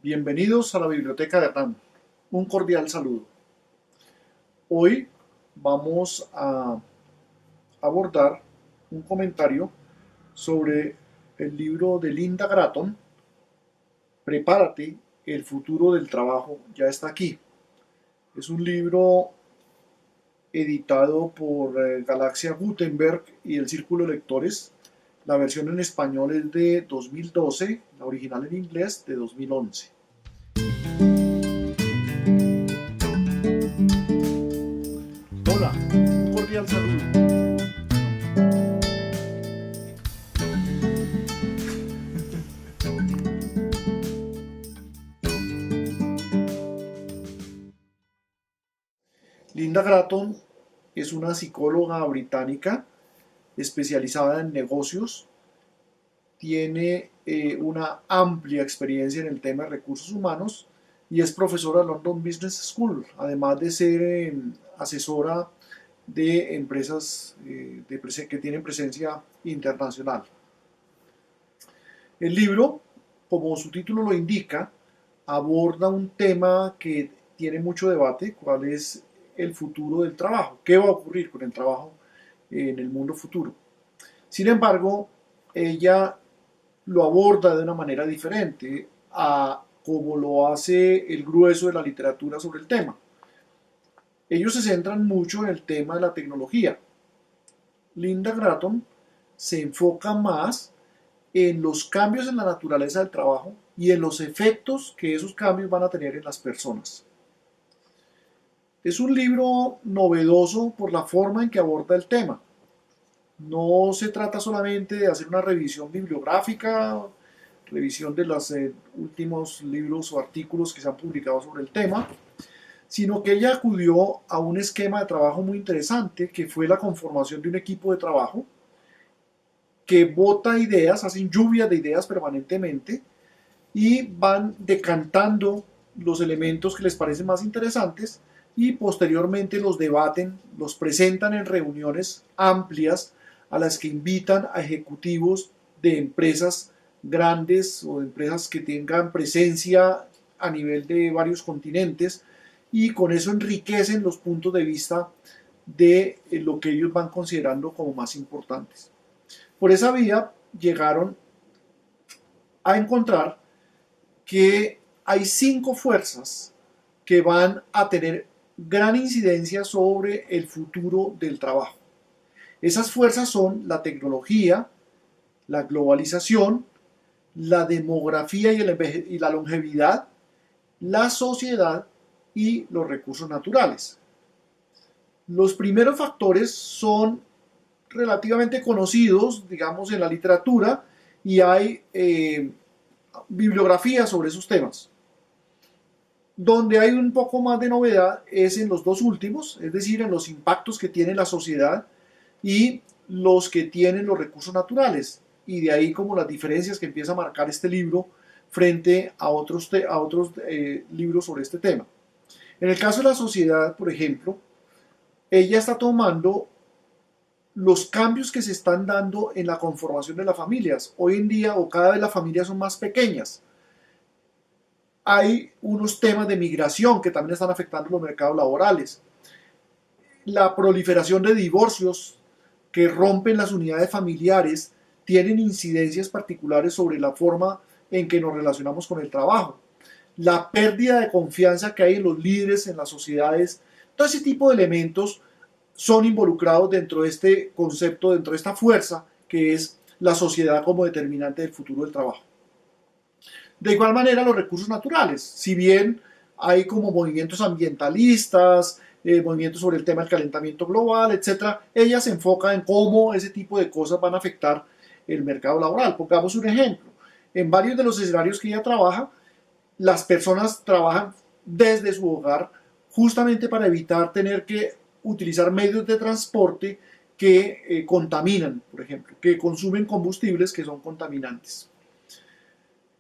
Bienvenidos a la Biblioteca de Hernán. Un cordial saludo. Hoy vamos a abordar un comentario sobre el libro de Linda Gratton, Prepárate, el futuro del trabajo ya está aquí. Es un libro editado por Galaxia Gutenberg y el Círculo de Lectores. La versión en español es de 2012, la original en inglés de 2011. Hola, un cordial saludo. Linda Gratton es una psicóloga británica especializada en negocios. Tiene una amplia experiencia en el tema de recursos humanos y es profesora de London Business School, además de ser asesora de empresas que tienen presencia internacional. El libro, como su título lo indica, aborda un tema que tiene mucho debate: cuál es el futuro del trabajo, qué va a ocurrir con el trabajo en el mundo futuro. Sin embargo, ella lo aborda de una manera diferente a como lo hace el grueso de la literatura sobre el tema. Ellos se centran mucho en el tema de la tecnología. Linda Gratton se enfoca más en los cambios en la naturaleza del trabajo y en los efectos que esos cambios van a tener en las personas. Es un libro novedoso por la forma en que aborda el tema. No se trata solamente de hacer una revisión bibliográfica, revisión de los últimos libros o artículos que se han publicado sobre el tema, sino que ella acudió a un esquema de trabajo muy interesante, que fue la conformación de un equipo de trabajo que bota ideas, hacen lluvia de ideas permanentemente y van decantando los elementos que les parecen más interesantes y posteriormente los debaten, los presentan en reuniones amplias a las que invitan a ejecutivos de empresas grandes o de empresas que tengan presencia a nivel de varios continentes, y con eso enriquecen los puntos de vista de lo que ellos van considerando como más importantes. Por esa vía llegaron a encontrar que hay 5 fuerzas que van a tener gran incidencia sobre el futuro del trabajo. Esas fuerzas son la tecnología, la globalización, la demografía y la longevidad, la sociedad y los recursos naturales. Los primeros factores son relativamente conocidos, digamos, en la literatura, y hay bibliografía sobre esos temas. Donde hay un poco más de novedad es en los dos últimos, es decir, en los impactos que tiene la sociedad y los que tienen los recursos naturales. Y de ahí como las diferencias que empieza a marcar este libro frente a otros libros sobre este tema. En el caso de la sociedad, por ejemplo, ella está tomando los cambios que se están dando en la conformación de las familias. Hoy en día, o cada vez las familias son más pequeñas. Hay unos temas de migración que también están afectando los mercados laborales. La proliferación de divorcios que rompen las unidades familiares tienen incidencias particulares sobre la forma en que nos relacionamos con el trabajo. La pérdida de confianza que hay en los líderes, en las sociedades, todo ese tipo de elementos son involucrados dentro de este concepto, dentro de esta fuerza que es la sociedad como determinante del futuro del trabajo. De igual manera, los recursos naturales, si bien hay como movimientos ambientalistas, movimientos sobre el tema del calentamiento global, etcétera, ella se enfoca en cómo ese tipo de cosas van a afectar el mercado laboral. Pongamos un ejemplo. En varios de los escenarios que ella trabaja, las personas trabajan desde su hogar justamente para evitar tener que utilizar medios de transporte que contaminan, por ejemplo, que consumen combustibles que son contaminantes.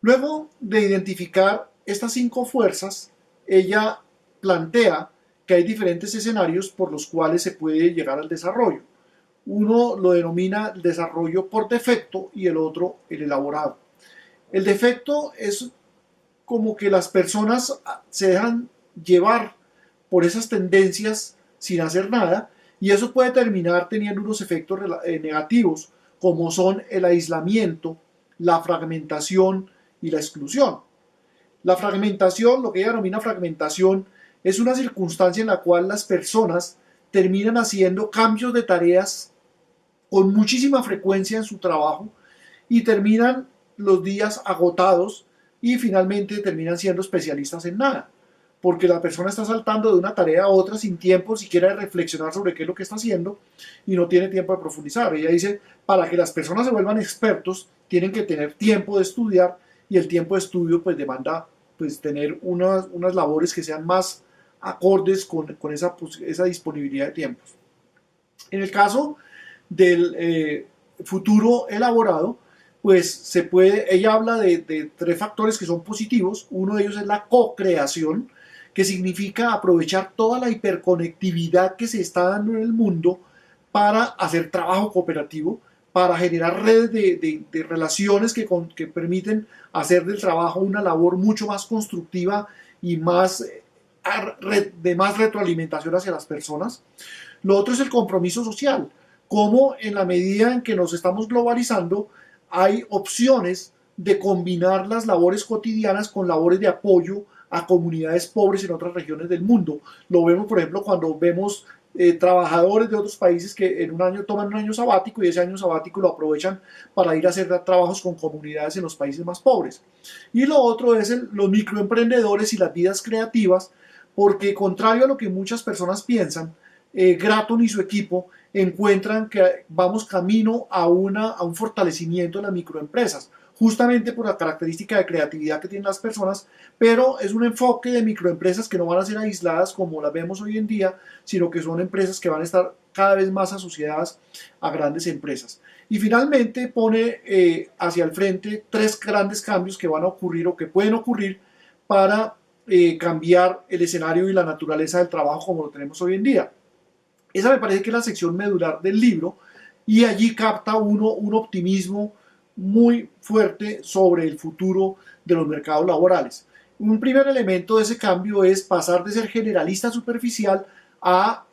Luego de identificar estas 5 fuerzas, ella plantea que hay diferentes escenarios por los cuales se puede llegar al desarrollo. Uno lo denomina el desarrollo por defecto y el otro el elaborado. El defecto es como que las personas se dejan llevar por esas tendencias sin hacer nada, y eso puede terminar teniendo unos efectos negativos, como son el aislamiento, la fragmentación y la exclusión. La fragmentación, lo que ella denomina fragmentación, es una circunstancia en la cual las personas terminan haciendo cambios de tareas con muchísima frecuencia en su trabajo y terminan los días agotados y finalmente terminan siendo especialistas en nada, porque la persona está saltando de una tarea a otra sin tiempo siquiera de reflexionar sobre qué es lo que está haciendo y no tiene tiempo de profundizar. Ella dice, para que las personas se vuelvan expertos, tienen que tener tiempo de estudiar, y el tiempo de estudio pues demanda pues tener unas labores que sean más acordes con esa disponibilidad de tiempos. En el caso del futuro elaborado, pues ella habla de tres factores que son positivos. Uno de ellos es la co-creación, que significa aprovechar toda la hiperconectividad que se está dando en el mundo para hacer trabajo cooperativo, para generar redes de relaciones que permiten hacer del trabajo una labor mucho más constructiva y de más retroalimentación hacia las personas. Lo otro es el compromiso social, como en la medida en que nos estamos globalizando, hay opciones de combinar las labores cotidianas con labores de apoyo a comunidades pobres en otras regiones del mundo. Lo vemos, por ejemplo, cuando vemos trabajadores de otros países que en un año toman un año sabático y ese año sabático lo aprovechan para ir a hacer trabajos con comunidades en los países más pobres. Y lo otro es los microemprendedores y las vidas creativas, porque contrario a lo que muchas personas piensan, Gratton y su equipo encuentran que vamos camino a un fortalecimiento de las microempresas, justamente por la característica de creatividad que tienen las personas, pero es un enfoque de microempresas que no van a ser aisladas como las vemos hoy en día, sino que son empresas que van a estar cada vez más asociadas a grandes empresas. Y finalmente pone hacia el frente tres grandes cambios que van a ocurrir o que pueden ocurrir para cambiar el escenario y la naturaleza del trabajo como lo tenemos hoy en día. Esa me parece que es la sección medular del libro, y allí capta uno un optimismo muy fuerte sobre el futuro de los mercados laborales. Un primer elemento de ese cambio es pasar de ser generalista superficial a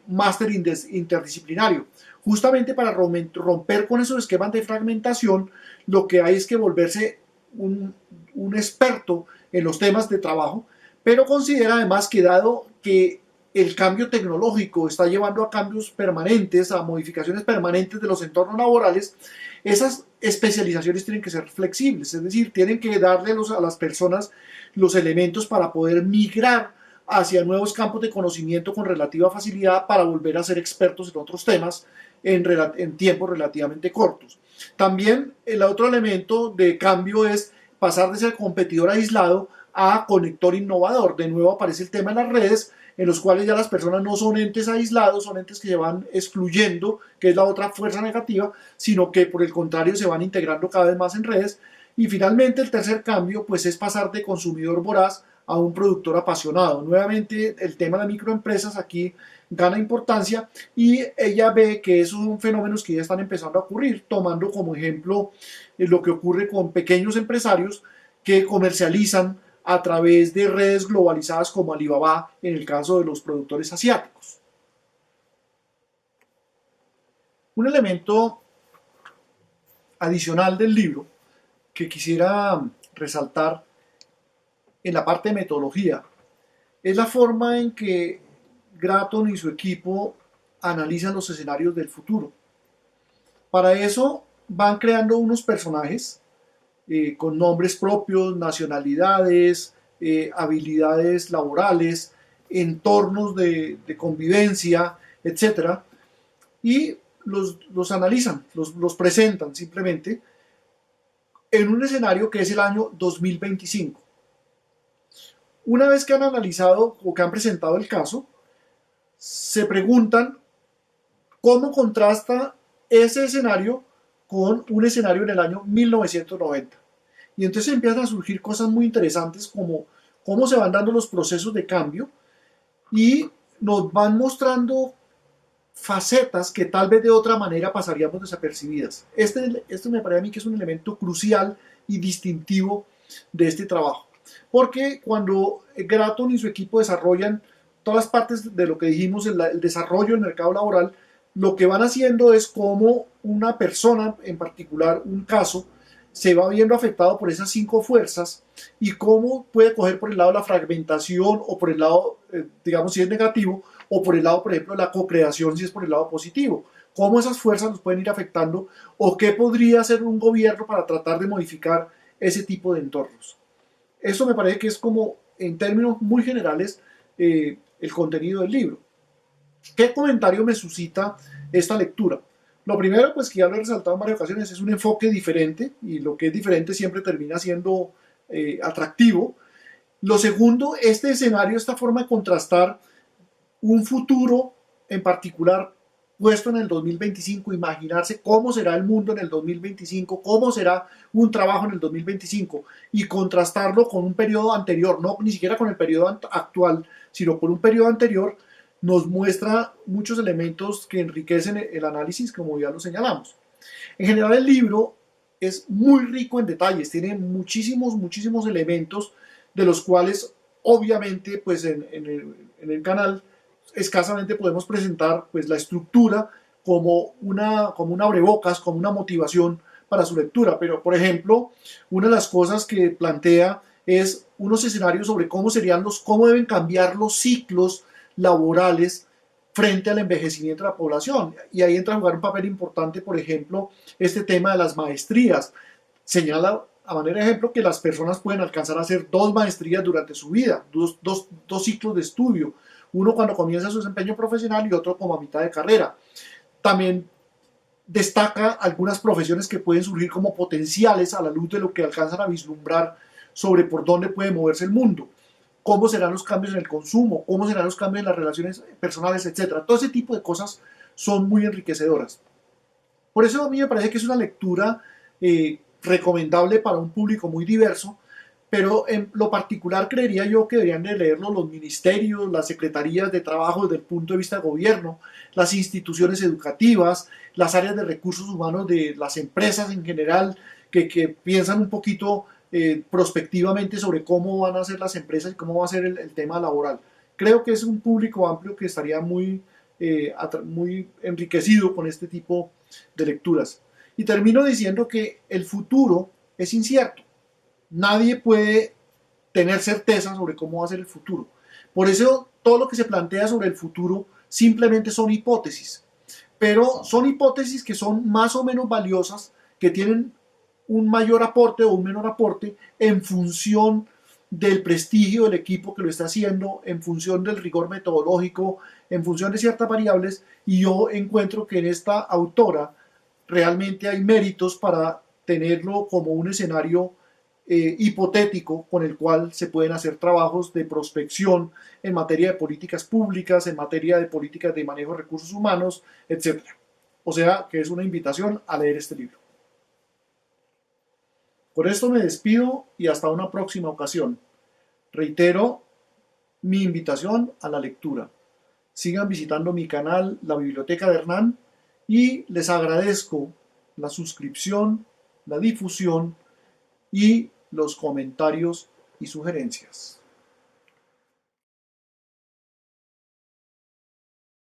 máster interdisciplinario. Justamente para romper con esos esquemas de fragmentación, lo que hay es que volverse un experto en los temas de trabajo, pero considera además que dado que el cambio tecnológico está llevando a cambios permanentes, a modificaciones permanentes de los entornos laborales, esas especializaciones tienen que ser flexibles, es decir, tienen que darle a las personas los elementos para poder migrar hacia nuevos campos de conocimiento con relativa facilidad para volver a ser expertos en otros temas en tiempos relativamente cortos. También el otro elemento de cambio es pasar de ser competidor aislado a conector innovador. De nuevo aparece el tema de las redes, en los cuales ya las personas no son entes aislados, son entes que se van excluyendo, que es la otra fuerza negativa, sino que por el contrario se van integrando cada vez más en redes. Y finalmente el tercer cambio pues es pasar de consumidor voraz a un productor apasionado. Nuevamente el tema de microempresas aquí gana importancia, y ella ve que esos son fenómenos que ya están empezando a ocurrir, tomando como ejemplo lo que ocurre con pequeños empresarios que comercializan a través de redes globalizadas como Alibaba en el caso de los productores asiáticos. Un elemento adicional del libro que quisiera resaltar en la parte de metodología es la forma en que Gratton y su equipo analizan los escenarios del futuro. Para eso van creando unos personajes con nombres propios, nacionalidades, habilidades laborales, entornos de convivencia, etc. Y los analizan, los presentan simplemente en un escenario que es el año 2025. Una vez que han analizado o que han presentado el caso, se preguntan cómo contrasta ese escenario con un escenario en el año 1990. Y entonces empiezan a surgir cosas muy interesantes como cómo se van dando los procesos de cambio, y nos van mostrando facetas que tal vez de otra manera pasaríamos desapercibidas. Este me parece a mí que es un elemento crucial y distintivo de este trabajo. porque cuando Gratton y su equipo desarrollan todas las partes de lo que dijimos, el desarrollo del mercado laboral, lo que van haciendo es cómo una persona, en particular un caso, se va viendo afectado por esas cinco fuerzas y cómo puede coger por el lado de la fragmentación o por el lado, digamos, si es negativo, o por el lado, por ejemplo, de la co-creación, si es por el lado positivo. Cómo esas fuerzas nos pueden ir afectando o qué podría hacer un gobierno para tratar de modificar ese tipo de entornos. Eso me parece que es como, en términos muy generales, el contenido del libro. ¿Qué comentario me suscita esta lectura? Lo primero, pues que ya lo he resaltado en varias ocasiones, es un enfoque diferente y lo que es diferente siempre termina siendo atractivo. Lo segundo, este escenario, esta forma de contrastar un futuro en particular puesto en el 2025, imaginarse cómo será el mundo en el 2025, cómo será un trabajo en el 2025 y contrastarlo con un periodo anterior, no ni siquiera con el periodo actual, sino con un periodo anterior, nos muestra muchos elementos que enriquecen el análisis, como ya lo señalamos. En general el libro es muy rico en detalles, tiene muchísimos elementos de los cuales obviamente pues en el canal escasamente podemos presentar pues la estructura como una abrebocas, como una motivación para su lectura. Pero, por ejemplo, una de las cosas que plantea es unos escenarios sobre cómo deben cambiar los ciclos laborales frente al envejecimiento de la población. Y ahí entra a jugar un papel importante, por ejemplo, este tema de las maestrías. Señala a manera de ejemplo que las personas pueden alcanzar a hacer dos maestrías durante su vida, dos ciclos de estudio, uno cuando comienza su desempeño profesional y otro como a mitad de carrera. También destaca algunas profesiones que pueden surgir como potenciales a la luz de lo que alcanzan a vislumbrar sobre por dónde puede moverse el mundo, cómo serán los cambios en el consumo, cómo serán los cambios en las relaciones personales, etcétera. Todo ese tipo de cosas son muy enriquecedoras. Por eso a mí me parece que es una lectura recomendable para un público muy diverso, pero en lo particular creería yo que deberían de leerlo los ministerios, las secretarías de trabajo desde el punto de vista de gobierno, las instituciones educativas, las áreas de recursos humanos de las empresas en general, que piensan un poquito prospectivamente sobre cómo van a ser las empresas y cómo va a ser el tema laboral. Creo que es un público amplio que estaría muy enriquecido con este tipo de lecturas. Y termino diciendo que el futuro es incierto. Nadie puede tener certeza sobre cómo va a ser el futuro. Por eso todo lo que se plantea sobre el futuro simplemente son hipótesis. Pero son hipótesis que son más o menos valiosas, que tienen un mayor aporte o un menor aporte en función del prestigio del equipo que lo está haciendo, en función del rigor metodológico, en función de ciertas variables, y yo encuentro que en esta autora realmente hay méritos para tenerlo como un escenario hipotético con el cual se pueden hacer trabajos de prospección en materia de políticas públicas, en materia de políticas de manejo de recursos humanos, etcétera. O sea, que es una invitación a leer este libro. Por esto me despido y hasta una próxima ocasión. Reitero mi invitación a la lectura. Sigan visitando mi canal, La Biblioteca de Hernán, y les agradezco la suscripción, la difusión y los comentarios y sugerencias.